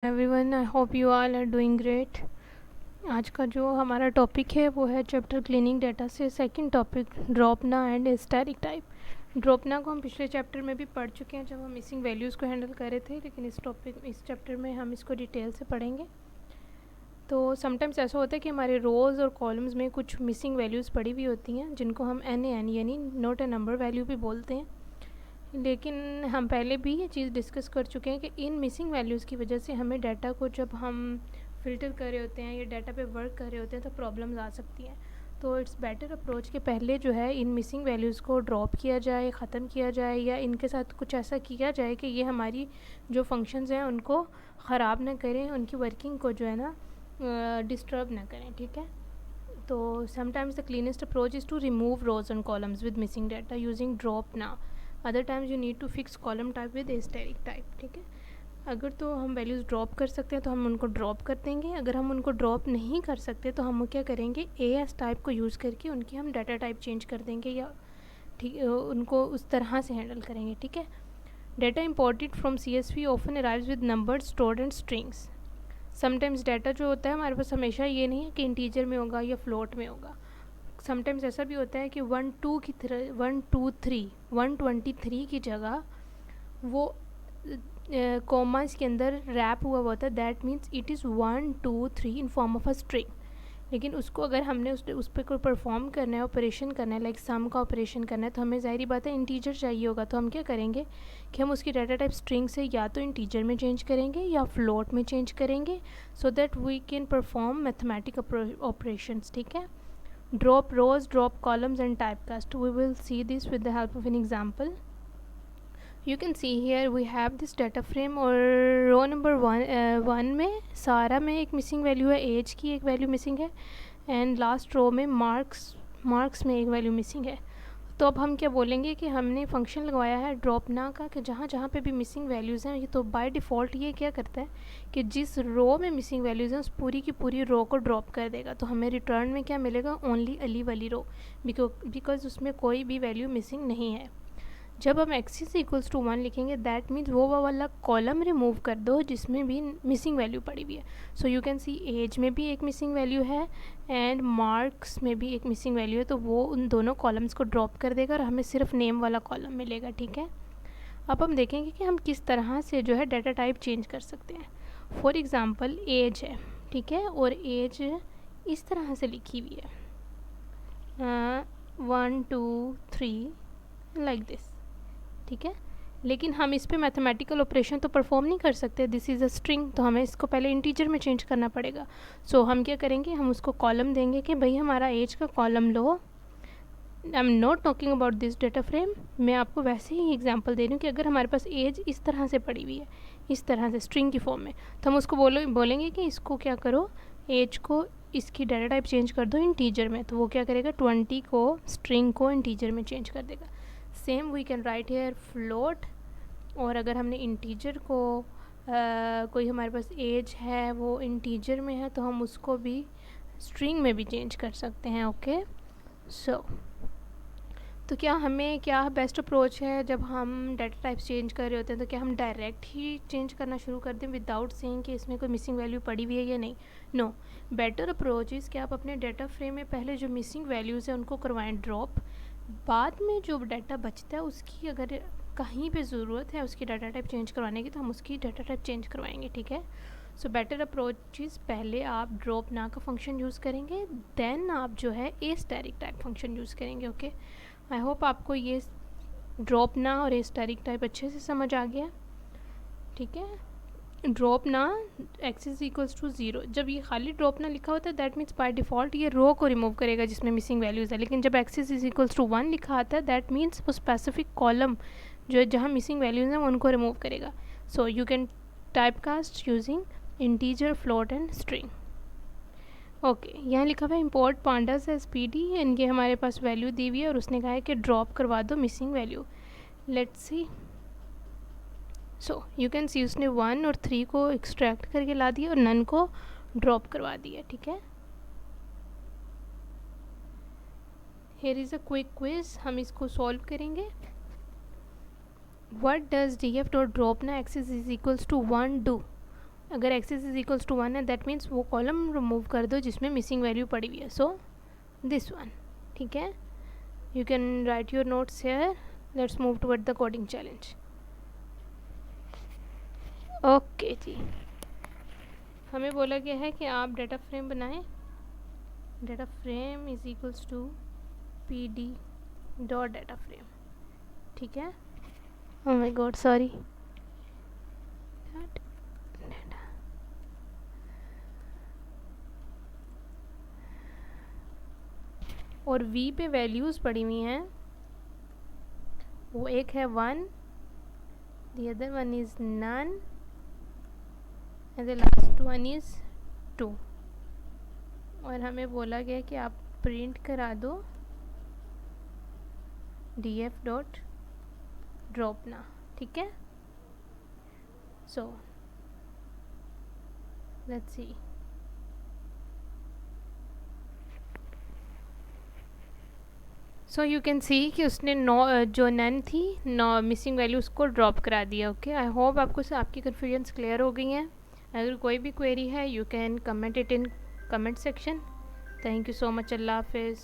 Everyone, I hope you all are doing great. आज का जो हमारा टॉपिक है वो है चैप्टर क्लीनिंग डाटा से सेकंड टॉपिक ड्रॉपना एंड हिस्टेरिक टाइप। ड्रॉपना को हम पिछले चैप्टर में भी पढ़ चुके हैं जब हम मिसिंग वैल्यूज़ को हैंडल कर रहे थे, लेकिन इस चैप्टर में हम इसको डिटेल से पढ़ेंगे। तो समटाइम्स ऐसा होता है कि हमारे रोज़ और कॉलम्स में कुछ मिसिंग वैल्यूज़ पड़ी हुई होती हैं जिनको हम एन यानी नोट ए नंबर वैल्यू भी बोलते हैं। लेकिन हम पहले भी ये चीज़ डिस्कस कर चुके हैं कि इन मिसिंग वैल्यूज़ की वजह से हमें डाटा को जब हम फ़िल्टर कर रहे होते हैं या डाटा पे वर्क कर रहे होते हैं तो प्रॉब्लम्स आ सकती हैं। तो इट्स बेटर अप्रोच के पहले जो है इन मिसिंग वैल्यूज़ को ड्रॉप किया जाए, ख़त्म किया जाए, या इनके साथ कुछ ऐसा किया जाए कि ये हमारी जो फंक्शंस हैं उनको ख़राब ना करें, उनकी वर्किंग को जो है ना डिस्टर्ब ना करें। ठीक है, तो sometimes the cleanest approach is to remove rows and columns with missing data using drop now. Other times you need to fix column type with hysteric type. ठीक है, अगर तो हम वैल्यूज़ ड्रॉप कर सकते हैं तो हम उनको ड्रॉप कर देंगे। अगर हम उनको ड्रॉप नहीं कर सकते तो हम क्या करेंगे, एएस टाइप को यूज़ करके उनकी हम डाटा टाइप चेंज कर देंगे, या ठीक उनको उस तरह से हैंडल करेंगे। ठीक है, data imported from CSV often arrives with number stored and strings. Sometimes data जो होता है हमारे पास हमेशा ये नहीं है कि इंटीजर में होगा या फ्लोट में होगा। समटाइम्स ऐसा भी होता है कि 123 की जगह वो कॉमास के अंदर रैप हुआ होता है। That means it is 1 2 3 in form of a string. लेकिन उसको अगर हमने उस पर कोई परफॉर्म करना है, ऑपरेशन करना है, लाइक सम का ऑपरेशन करना है, तो हमें ज़ाहिर बात है इंटीजर चाहिए होगा। तो हम क्या करेंगे कि हम उसकी डाटा टाइप स्ट्रिंग से या तो इंटीजर में चेंज करेंगे या फ्लोट में चेंज करेंगे, so that we can perform mathematic operations. ठीक है, drop rows, drop columns and typecast. We will see this with the help of an example. You can see here we have this data frame और रो number one में सारा में एक missing value है, as की एक वैल्यू मिसिंग है, and last row में मार्क्स में एक वैल्यू मिसिंग है। तो अब हम क्या बोलेंगे कि हमने फंक्शन लगवाया है ड्रॉप ना का कि जहाँ जहाँ पे भी मिसिंग वैल्यूज़ हैं, ये तो बाय डिफ़ॉल्ट ये क्या करता है कि जिस रो में मिसिंग वैल्यूज़ हैं उस पूरी की पूरी रो को ड्रॉप कर देगा। तो हमें रिटर्न में क्या मिलेगा, ओनली अली वाली रो, बिकॉज उसमें कोई भी वैल्यू मिसिंग नहीं है। जब हम एक्सिस इक्वल्स टू 1 लिखेंगे दैट मीन्स वो वाला कॉलम रिमूव कर दो जिसमें भी मिसिंग वैल्यू पड़ी हुई है। So you can see age में भी एक मिसिंग वैल्यू है एंड मार्क्स में भी एक मिसिंग वैल्यू है, तो वो उन दोनों कॉलम्स को ड्रॉप कर देगा और हमें सिर्फ नेम वाला कॉलम मिलेगा। ठीक है, अब हम देखेंगे कि हम किस तरह से जो है डाटा टाइप चेंज कर सकते हैं। फॉर एग्ज़ाम्पल एज है, ठीक है, और एज इस तरह से लिखी हुई है 1 2 3 लाइक दिस। ठीक है, लेकिन हम इस पर मैथमेटिकल ऑपरेशन तो परफॉर्म नहीं कर सकते, दिस इज़ अ स्ट्रिंग, तो हमें इसको पहले इंटीजर में चेंज करना पड़ेगा। सो हम क्या करेंगे, हम उसको कॉलम देंगे कि भाई हमारा एज का column low. I am not talking about this data frame, मैं आपको वैसे ही एग्जांपल दे रही हूँ कि अगर हमारे पास एज इस तरह से पड़ी हुई है, इस तरह से स्ट्रिंग की फॉर्म में, तो हम उसको बोलेंगे कि इसको क्या करो, एज को इसकी डाटा टाइप चेंज कर दो इंटीजर में। तो वो क्या करेगा, 20 को स्ट्रिंग को इंटीजर में चेंज कर देगा। Same we can write here float, और अगर हमने इंटीजर को कोई हमारे पास एज है वो इंटीजर में है तो हम उसको भी स्ट्रिंग में भी चेंज कर सकते हैं। ओके, सो तो क्या बेस्ट अप्रोच है जब हम डाटा टाइप्स चेंज कर रहे होते हैं, तो क्या हम डायरेक्ट ही चेंज करना शुरू कर दें विदाउट सेइंग कि इसमें कोई मिसिंग वैल्यू पड़ी हुई है या नहीं? नो, बेटर अप्रोच इज़ कि आप अपने डाटा फ्रेम में पहले जो मिसिंग वैल्यूज़ हैं उनको करवाएं ड्रॉप। बाद में जो डाटा बचता है उसकी अगर कहीं पे ज़रूरत है उसकी डाटा टाइप चेंज करवाने की तो हम उसकी डाटा टाइप चेंज करवाएंगे। ठीक है, सो बेटर अप्रोच इज़ पहले आप ड्रॉप ना का फंक्शन यूज़ करेंगे, देन आप जो है एस्टेरिक टाइप फंक्शन यूज़ करेंगे। ओके, आई होप आपको ये ड्रॉप ना और एस्टेरिक टाइप अच्छे से समझ आ गया। ठीक है, ड्रॉप ना एक्सिस इक्वल्स टू 0, जब ये खाली ड्रॉप ना लिखा होता है दैट मीन्स बाय डिफ़ॉल्ट ये रो को रिमूव करेगा जिसमें मिसिंग वैल्यूज़ है। लेकिन जब एक्सिस इज इक्वल्स टू 1 लिखा आता है दैट मीन्स वो स्पेसिफिक कॉलम जो जहाँ मिसिंग वैल्यूज़ हैं वो उनको रिमूव करेगा। So you can type cast using integer, float and string. Okay, यहाँ लिखा हुआ है import pandas as PD, and ये हमारे पास वैल्यू दी हुई है और उसने कहा है कि ड्रॉप करवा दो missing value. Let's see, so you can सी उसने 1 और 3 को एक्सट्रैक्ट करके ला दिया और नन को ड्रॉप करवा दिया। ठीक है, here is a quick quiz, हम इसको सॉल्व करेंगे। What does DF dot dropna axis is equals to 1 do? अगर एक्सेस इज इक्वल्स टू 1 है दैट मीन्स वो कॉलम रिमूव कर दो जिसमें मिसिंग वैल्यू पड़ी हुई है, सो दिस वन, ठीक है। You can write your notes here, let's move toward the coding challenge. Okay जी, हमें बोला गया है कि आप डाटा फ्रेम बनाएं, data frame is equals to P D dot data frame, ठीक है। ओह माय गॉड सॉरी, और v पे वैल्यूज़ पड़ी हुई हैं, वो एक है 1, the other one is none and the last one is 2, और हमें बोला गया कि आप प्रिंट करा दो df डॉट ड्रॉप ना, ठीक है। So let's see, so you can सी कि उसने जो नन थी मिसिंग वैल्यू उसको ड्रॉप करा दिया। ओके, आई होप आपको आपकी कन्फ्यूजन्स क्लियर हो गई हैं। अगर कोई भी क्वेरी है you can comment it in comment section. Thank you so much, अल्लाह हाफिज़।